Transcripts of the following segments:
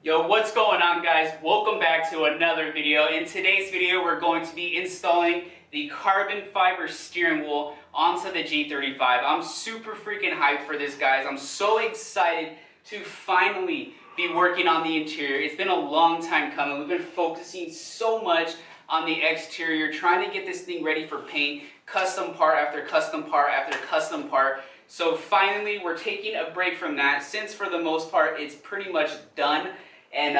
Yo, what's going on, guys? Welcome back to another video. In today's video, we're going to be installing the carbon fiber steering wheel onto the G35. I'm super freaking hyped for this, guys. I'm so excited to finally be working on the interior. It's been a long time coming. We've been focusing so much on the exterior, trying to get this thing ready for paint, custom part after custom part after custom part. So finally, we're taking a break from that, since for the most part, it's pretty much done. And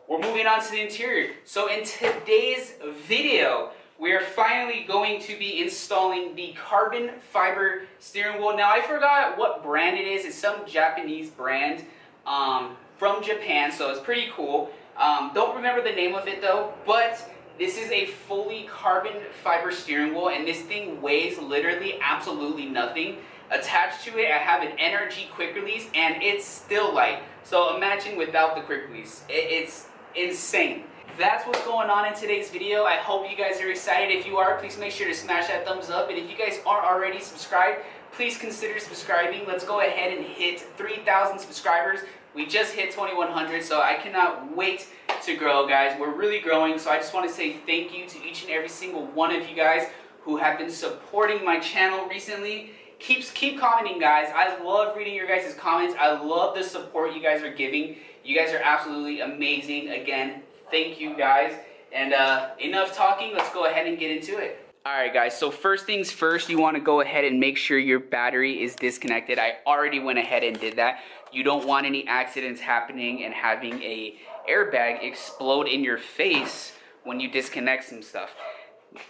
we're moving on to the interior. So in today's video, we are finally going to be installing the carbon fiber steering wheel. Now, I forgot what brand it is. It's some Japanese brand from Japan, so it's pretty cool. Don't remember the name of it though, but this is a fully carbon fiber steering wheel, and this thing weighs literally absolutely nothing. Attached to it, I have an NRG quick release, and it's still light. So imagine without the quick release. It's insane. That's what's going on in today's video. I hope you guys are excited. If you are, please make sure to smash that thumbs up. And if you guys aren't already subscribed, please consider subscribing. Let's go ahead and hit 3,000 subscribers. We just hit 2,100, so I cannot wait to grow, guys. We're really growing, so I just want to say thank you to each and every single one of you guys who have been supporting my channel recently. Keep commenting, guys. I love reading your guys' comments. I love the support you guys are giving. You guys are absolutely amazing. Again, thank you, guys. And enough talking. Let's go ahead and get into it. Alright, guys, so first things first, you want to go ahead and make sure your battery is disconnected. I already went ahead and did that. You don't want any accidents happening and having a airbag explode in your face when you disconnect some stuff.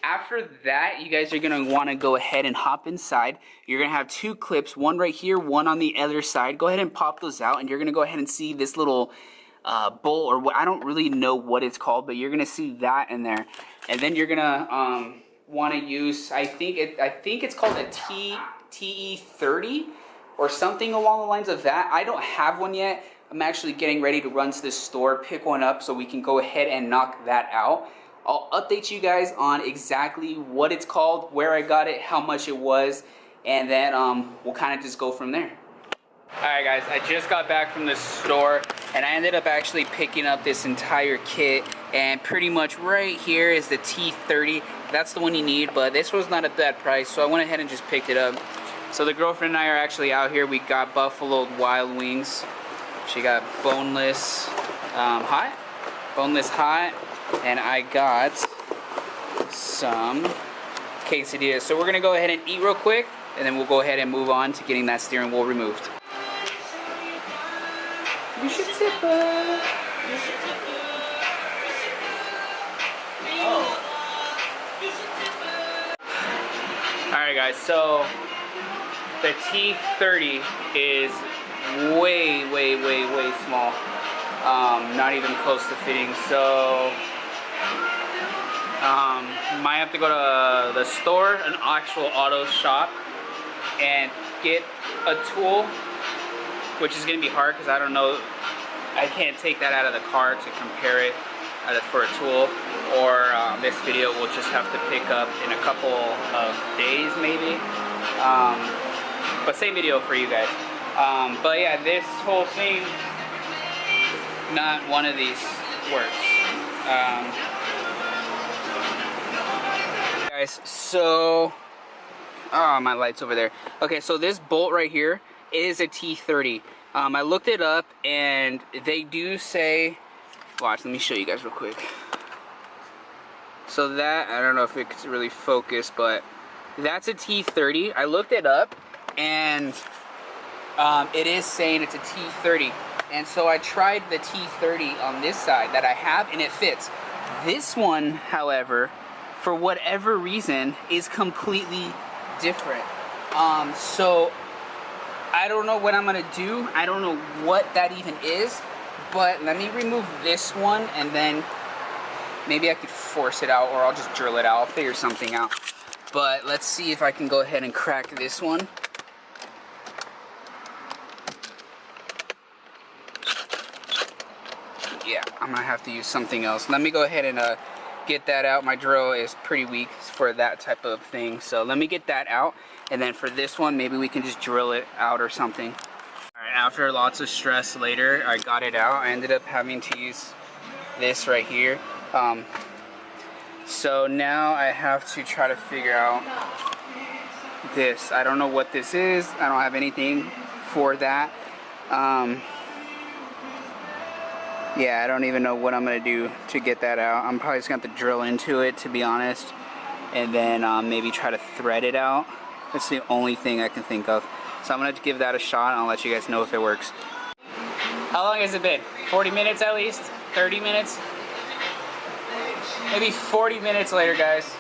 After that, you guys are going to want to go ahead and hop inside. You're going to have two clips, one right here, one on the other side. Go ahead and pop those out, and you're going to go ahead and see this little bolt, or what, I don't really know what it's called, but you're going to see that in there. And then you're going to want to use, I think it's called a TE30 or something along the lines of that. I don't have one yet. I'm actually getting ready to run to the store, pick one up so we can go ahead and knock that out. I'll update you guys on exactly what it's called, where I got it, how much it was, and then we'll kind of just go from there. Alright, guys, I just got back from the store, and I ended up actually picking up this entire kit, and pretty much right here is the T30. That's the one you need, but this was not at that price, so I went ahead and just picked it up. So the girlfriend and I are actually out here. We got buffalo wild wings. She got boneless hot, and I got some quesadillas. So we're gonna go ahead and eat real quick, and then we'll go ahead and move on to getting that steering wheel removed. You should tip her. Oh. Alright, guys, so the T30 is way small. Not even close to fitting, so might have to go to the store, an actual auto shop, and get a tool, which is going to be hard because I don't know, I can't take that out of the car to compare it for a tool, or this video we'll just have to pick up in a couple of days maybe, but same video for you guys. But yeah, this whole thing, not one of these works. Guys, so my light's over there. Okay, so this bolt right here is a T30. I looked it up, and they do say, watch, let me show you guys real quick. So that, I don't know if it's really focused, but that's a T30. I looked it up, and it is saying it's a T30. And so I tried the T30 on this side that I have, and it fits. This one, however, for whatever reason, is completely different. So I don't know what I'm gonna do. I don't know what that even is, but let me remove this one, and then maybe I could force it out, or I'll just drill it out. I'll figure something out. But let's see if I can go ahead and crack this one. Yeah, I'm gonna have to use something else. Let me go ahead and get that out. My drill is pretty weak for that type of thing, so let me get that out, and then for this one maybe we can just drill it out or something. Alright, after lots of stress later, I got it out. I ended up having to use this right here. So now I have to try to figure out this. I don't know what this is. I don't have anything for that. Yeah, I don't even know what I'm gonna do to get that out. I'm probably just gonna have to drill into it, to be honest, and then maybe try to thread it out. That's the only thing I can think of. So I'm gonna give that a shot and I'll let you guys know if it works. How long has it been? 40 minutes at least? 30 minutes? Maybe 40 minutes later, guys.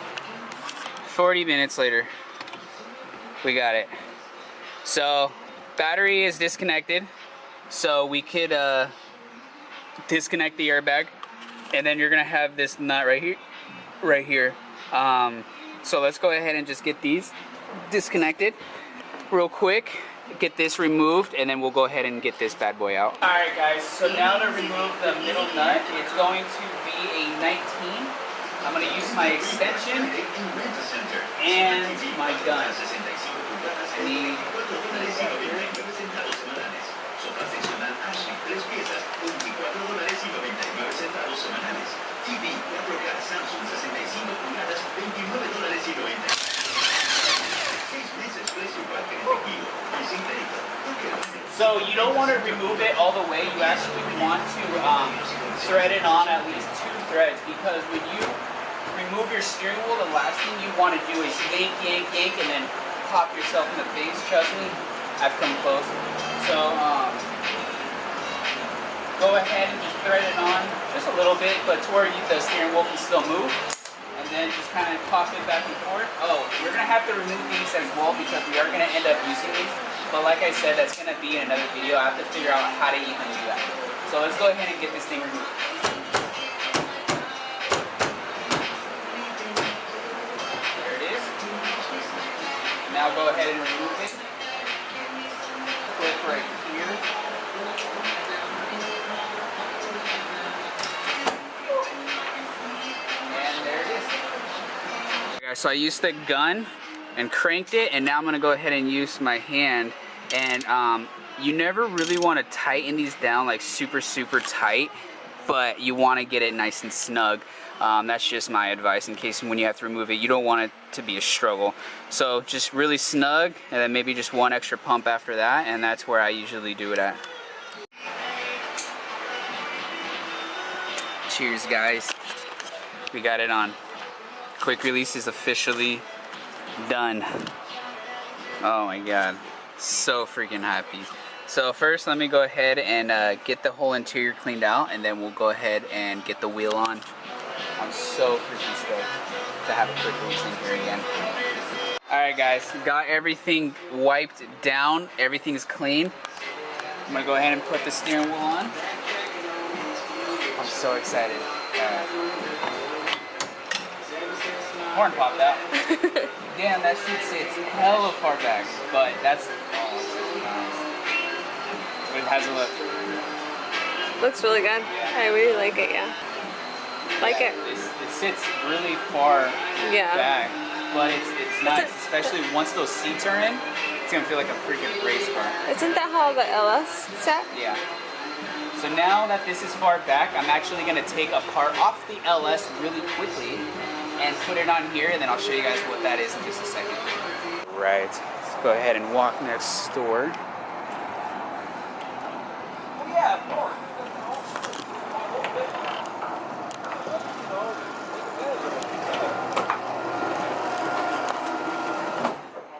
40 minutes later. We got it. So, battery is disconnected. So we could disconnect the airbag. And then you're gonna have this nut right here. So let's go ahead and just get these disconnected real quick. Get this removed, and then we'll go ahead and get this bad boy out. Alright guys, so now to remove the middle nut, it's going to be a 19. I'm going to use my extension and my gun. So you don't want to remove it all the way. You actually want to thread it on at least 2 threads, because when you remove your steering wheel, the last thing you want to do is yank, yank, yank, and then pop yourself in the face. Trust me, I've come close. So go ahead and just thread it on just a little bit, but to where the steering wheel can still move. And then just kind of pop it back and forth. Oh, we're going to have to remove these as well, because we are going to end up using these. But like I said, that's going to be in another video. I have to figure out how to even do that. So let's go ahead and get this thing removed. There it is. Now go ahead and remove it. Clip right here. And there it is. So I used the gun and cranked it, and now I'm gonna go ahead and use my hand. And you never really want to tighten these down like super tight, but you want to get it nice and snug. That's just my advice in case when you have to remove it, you don't want it to be a struggle. So just really snug, and then maybe just 1 extra pump after that, and that's where I usually do it at. Cheers guys, we got it on. Quick release is officially done. Oh my god, so freaking happy. So first let me go ahead and get the whole interior cleaned out, and then we'll go ahead and get the wheel on. I'm so freaking stoked to have a quick release in here again. Alright guys, got everything wiped down, everything's clean. I'm gonna go ahead and put the steering wheel on. I'm so excited. Horn popped out. Damn, that shit sits hella far back, but that's nice. It has a look. Looks really good. Yeah. I really like it, yeah. Like it. It sits really far back, but it's nice, especially once those seats are in. It's gonna feel like a freaking race car. Isn't that how the LS sat? Yeah. So now that this is far back, I'm actually gonna take a part off the LS really quickly and put it on here, and then I'll show you guys what that is in just a second. Right, let's go ahead and walk next door. Oh yeah, of course.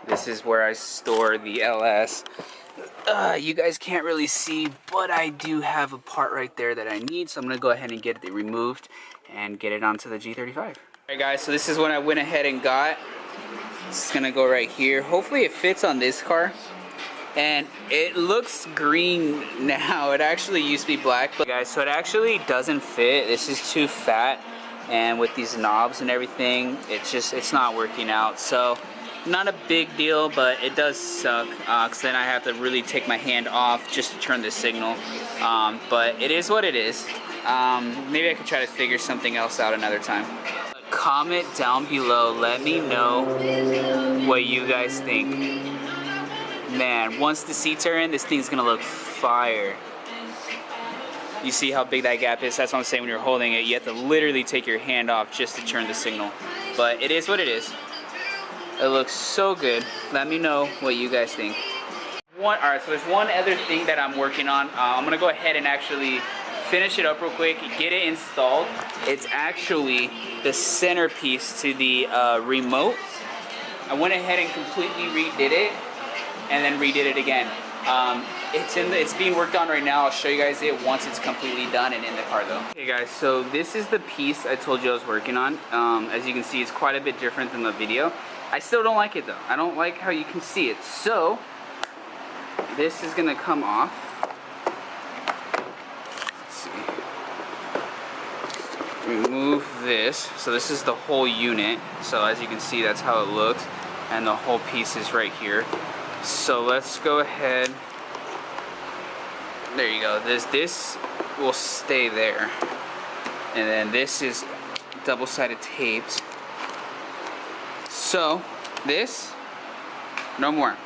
This is where I store the LS. You guys can't really see, but I do have a part right there that I need, so I'm gonna go ahead and get it removed and get it onto the G35. Alright guys, so this is what I went ahead and got. It's gonna go right here. Hopefully it fits on this car. And it looks green now. It actually used to be black. But guys, so it actually doesn't fit. This is too fat. And with these knobs and everything, it's not working out. So not a big deal, but it does suck. Because then I have to really take my hand off just to turn the signal. But it is what it is. Maybe I could try to figure something else out another time. Comment down below, let me know what you guys think. Man, once the seats are in, this thing's gonna look fire. You see how big that gap is? That's what I'm saying. When you're holding it, you have to literally take your hand off just to turn the signal. But it is what it is. It looks so good. Let me know what you guys think. Alright, so there's one other thing that I'm working on. I'm gonna go ahead and actually finish it up real quick, get it installed. It's actually the centerpiece to the remote. I went ahead and completely redid it, and then redid it again. It's being worked on right now. I'll show you guys it once it's completely done and in the car though. Okay guys, so this is the piece I told you I was working on. As you can see, it's quite a bit different than the video. I still don't like it though. I don't like how you can see it. So this is gonna come off. Let's see. Remove this. So this is the whole unit. So as you can see, that's how it looks, and the whole piece is right here. So let's go ahead. There you go. This will stay there, and then this is double-sided taped. So this, no more.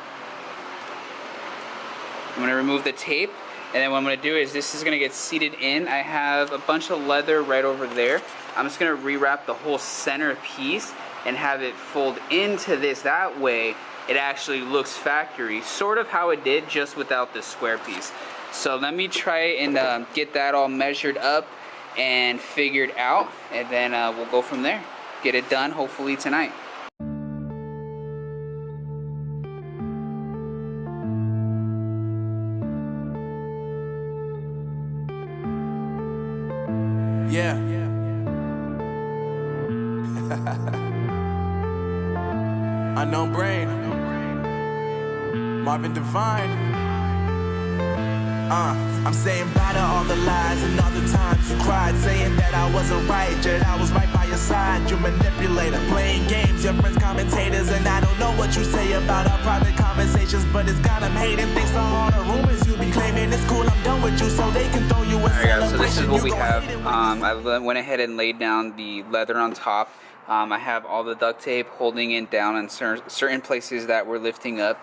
I'm gonna remove the tape, and then what I'm gonna do is this is gonna get seated in. I have a bunch of leather right over there. I'm just gonna rewrap the whole center piece and have it fold into this. That way it actually looks factory, sort of how it did, just without the square piece. So let me try and get that all measured up and figured out, and then we'll go from there. Get it done hopefully tonight. Yeah. Unknown Brain. Marvin Divine. I'm saying bye to all the lies and all the times you cried, saying that I wasn't right, yet I was right by your side. You manipulator, playing games, your friends commentators, and I don't know what you say about our private conversations, but it's got them hating. Thanks to all the rumors you be claiming. It's cool, I'm done with you, so they can throw you a celebration. So this is what we have. I went ahead and laid down the leather on top. I have all the duct tape holding it down in certain places that we're lifting up.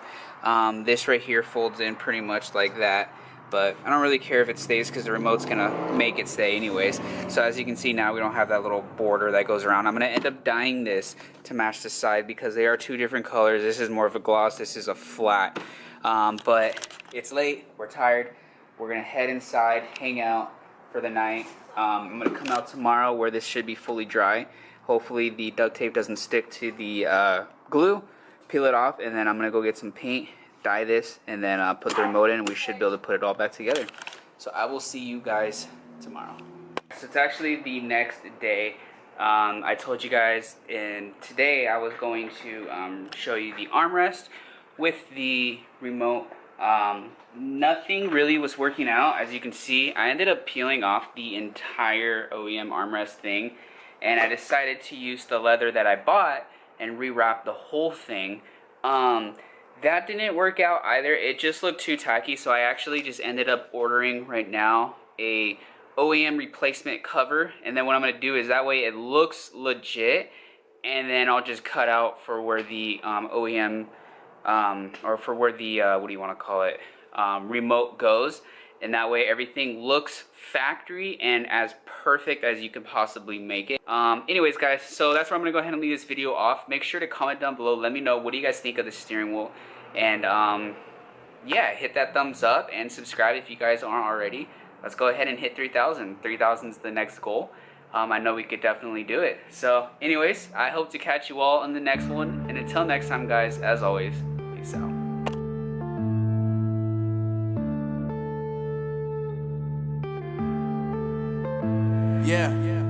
This right here folds in pretty much like that. But I don't really care if it stays because the remote's gonna make it stay anyways. So as you can see now, we don't have that little border that goes around. I'm gonna end up dyeing this to match the side because they are two different colors. This is more of a gloss, this is a flat. But it's late, we're tired. We're gonna head inside, hang out for the night. I'm gonna come out tomorrow where this should be fully dry. Hopefully the duct tape doesn't stick to the glue. Peel it off, and then I'm gonna go get some paint, dye this, and then put the remote in, and we should be able to put it all back together. So I will see you guys tomorrow. So it's actually the next day. I told you guys, and today I was going to show you the armrest with the remote. Nothing really was working out. As you can see, I ended up peeling off the entire OEM armrest thing, and I decided to use the leather that I bought and rewrap the whole thing. That didn't work out either. It just looked too tacky, so I actually just ended up ordering right now a OEM replacement cover, and then what I'm going to do is that way it looks legit, and then I'll just cut out for where the OEM or for where the what do you want to call it, remote goes, and that way everything looks factory and as perfect as you can possibly make it. Anyways guys, so that's where I'm gonna go ahead and leave this video off. Make sure to comment down below, let me know what do you guys think of the steering wheel, and yeah, hit that thumbs up and subscribe if you guys aren't already. Let's go ahead and hit 3,000. 3,000 is the next goal. I know we could definitely do it. So anyways, I hope to catch you all on the next one, and until next time guys, as always, peace out. Yeah.